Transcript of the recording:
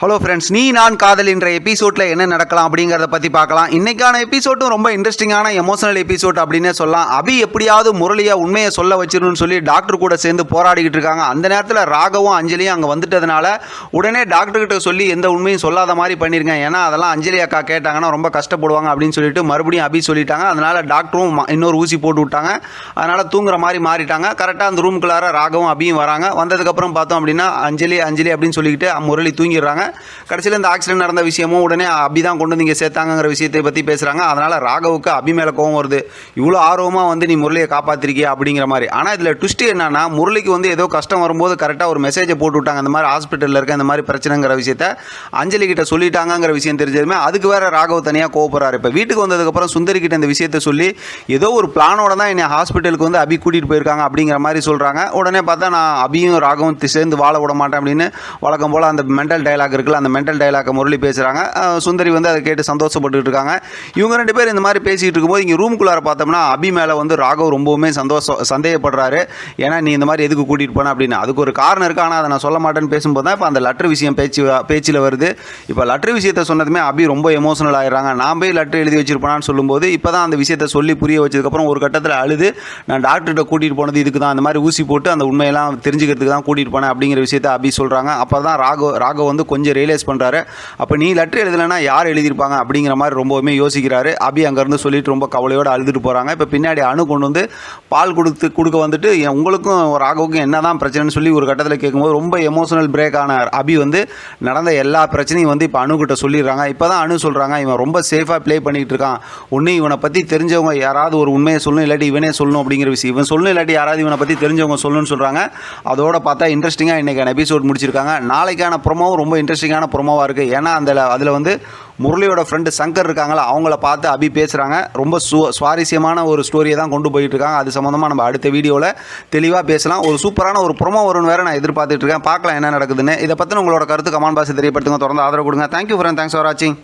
Hello friends, நீ நான் காதல் என்ற எபிசோடில் என்ன நடக்கலாம் அப்படிங்கிறத பற்றி பார்க்கலாம். இன்றைக்கான எபிசோட்டும் ரொம்ப இன்ட்ரெஸ்டிங்கான எமோஷனல் எபிசோட் அப்படின்னே சொல்லலாம். அபி எப்படியாவது முரளியை உண்மையை சொல்ல வச்சிடணும்னு சொல்லி டாக்டர் கூட சேர்ந்து போராடிக்கிட்டு இருக்காங்க. அந்த நேரத்தில் ராகவும் அஞ்சலியும் அங்கே வந்துட்டதுனால உடனே டாக்டர்கிட்ட சொல்லி எந்த உண்மையும் சொல்லாத மாதிரி பண்ணிருங்க, ஏன்னா அதெல்லாம் அஞ்சலி அக்கா கேட்டாங்கன்னா ரொம்ப கஷ்டப்படுவாங்க அப்படின்னு சொல்லிட்டு மறுபடியும் அபி சொல்லிட்டாங்க. அதனால் டாக்டரும் இன்னொரு ஊசி போட்டு விட்டாங்க. அதனால் தூங்குற மாதிரி மாறிட்டாங்க. கரெக்டாக அந்த ரூமுக்குள்ளார ராகவும் அபியும் வராங்க. வந்ததுக்கப்புறம் பார்த்தோம் அப்படின்னா அஞ்சலி அப்படின்னு சொல்லிக்கிட்டு முரளி தூங்கிடுறாங்க. கடைசியில் இந்த ஆக்சிடென்ட் நடந்த விஷயமும் உடனே அபி தான் கொண்டு வந்து இங்கே சேர்த்தாங்கிற விஷயத்தை பற்றி பேசுகிறாங்க. அதனால் ராகவுக்கு அபி மேலே கோவம் வருது. இவ்வளோ ஆர்வமாக வந்து நீ முரளியை காப்பாற்றிருக்கியா அப்படிங்கிற மாதிரி. ஆனால் இதில் ட்விஸ்ட் என்னன்னா, முரளிக்கு வந்து ஏதோ கஷ்டம் வரும்போது கரெக்டாக ஒரு மெசேஜை போட்டு விட்டாங்க, இந்த மாதிரி ஹாஸ்பிட்டலில் இருக்க இந்த மாதிரி பிரச்சனைங்கிற விஷயத்த அஞ்சலி கிட்ட சொல்லிட்டாங்கிற விஷயம் தெரிஞ்சதுமே அதுக்கு வேற ராகவ் தனியாக கோவப்படுறாரு. இப்போ வீட்டுக்கு வந்ததுக்கப்புறம் சுந்தரி கிட்ட இந்த விஷயத்தை சொல்லி ஏதோ ஒரு பிளானோட தான் என்னை ஹாஸ்பிட்டலுக்கு வந்து அபி கூட்டிகிட்டு போயிருக்காங்க அப்படிங்கிற மாதிரி சொல்கிறாங்க. உடனே பார்த்தா நான் அபியும் ராகவும் சேர்ந்து வாழ விட மாட்டேன் அப்படின்னு வழக்கம் போல் அந்த மென்டல் டைலாக் இருக்குல்ல, அந்த மென்டல் டைலாக்கை முரளி பேசுகிறாங்க. சுந்தரி வந்து அதை கேட்டு சந்தோஷப்பட்டு இருக்காங்க. இவங்க ரெண்டு பேர் இந்த மாதிரி பேசிகிட்டு இருக்கும்போது இங்கே ரூமுக்குள்ளார பார்த்தோம்னா அபி மேலே வந்து ராகவ் ரொம்பவுமே சந்தேகப்படுறாரு. ஏன்னா நீ இந்த மாதிரி எதுக்கு கூட்டிகிட்டு போன அப்படின்னு. அதுக்கு ஒரு காரணம் இருக்குது, ஆனால் அதை நான் சொல்ல மாட்டேன்னு பேசும்போது தான் இப்போ அந்த லெட்டர் விஷயம் பேச்சில் வருது. இப்போ லெட்டர் விஷயத்தை சொன்னதுமே அபி ரொம்ப எமோஷனல் ஆகிடுறாங்க. நான் போய் லெட்டர் எழுதி வச்சிருப்பேனான்னு சொல்லும்போது இப்போ தான் அந்த விஷயத்தை சொல்லி புரிய வச்சதுக்கப்புறம் ஒரு கட்டத்தில் அழுது, நான் டாக்டர்கிட்ட கூட்டிகிட்டு போனது இதுக்கு தான், அந்த மாதிரி ஊசி போட்டு அந்த உண்மையெல்லாம் தெரிஞ்சுக்கிறதுக்கு தான் கூட்டிகிட்டு போனேன் அப்படிங்கிற விஷயத்தை அபி சொல்கிறாங்க. அப்போ தான் ராகவ் வந்து கொஞ்சம் ரியலைஸ் பண்ணுறாரு. அப்போ நீ லெட்டர் எழுதலைன்னா யார் எழுதியிருப்பாங்க அப்படிங்கிற மாதிரி ரொம்பவுமே யோசிக்கிறாரு. அபி அங்கேருந்து சொல்லிட்டு ரொம்ப கவலையோடு அழுதுட்டு போகிறாங்க. இப்போ பின்னாடி அணு கொண்டு வந்து பால் கொடுக்க வந்துட்டு உங்களுக்கும் ராகவுக்கும் என்ன தான் பிரச்சனைன்னு சொல்லி ஒரு கட்டத்தில் கேட்கும்போது ரொம்ப எமோஷனல் பிரேக் ஆன அபி வந்து நடந்த எல்லா பிரச்சனையும் வந்து இப்போ அணுகிட்ட சொல்லிடுறாங்க. இப்போ தான் அணு சொல்கிறாங்க, இவன் ரொம்ப சேஃபாக ப்ளே பண்ணிகிட்டு இருக்கான். ஒன்று இவனை பற்றி தெரிஞ்சவங்க யாராவது ஒரு உண்மையை சொல்லணும், இல்லாட்டி இவனே சொல்லணும் அப்படிங்கிற விஷயம். இவன் சொல்லணும் இல்லாட்டி யாராவது இவனை பற்றி தெரிஞ்சவங்க சொல்லணும்னு சொல்கிறாங்க. அதோட பார்த்தா இன்ட்ரெஸ்டிங்காக இன்றைக்கான எபிசோட் முடிச்சிருக்காங்க. நாளைக்கான ப்ரோமோவும் ரொம்ப இன்ட்ரெஸ்டிங்கான ப்ரோமோவாக இருக்குது. ஏன்னா அதில் வந்து முரளியோட ஃப்ரெண்டு சங்கர் இருக்காங்களா, அவங்கள பார்த்து அபி பேசுகிறாங்க. ரொம்ப சுவாரஸ்யமான ஒரு ஸ்டோரியை தான் கொண்டு போயிட்டு இருக்காங்க. அது சம்மந்தமாக நம்ம அடுத்த வீடியோவில் தெளிவாக பேசலாம். ஒரு சூப்பரான ஒரு ப்ரோமோ வரும்னு வேறு நான் எதிர்பார்த்துட்டு இருக்கேன். பார்க்கலாம் என்ன நடக்குதுன்னு. இதை பற்றி உங்களோட கருத்து கமெண்ட் பாக்ஸில் தெரியப்படுத்துங்க. தொடர்ந்து ஆதரவு கொடுங்க. தேங்க்யூ ஃப்ரெண்ட், தேங்க்ஸ் ஃபார் வாட்சிங்.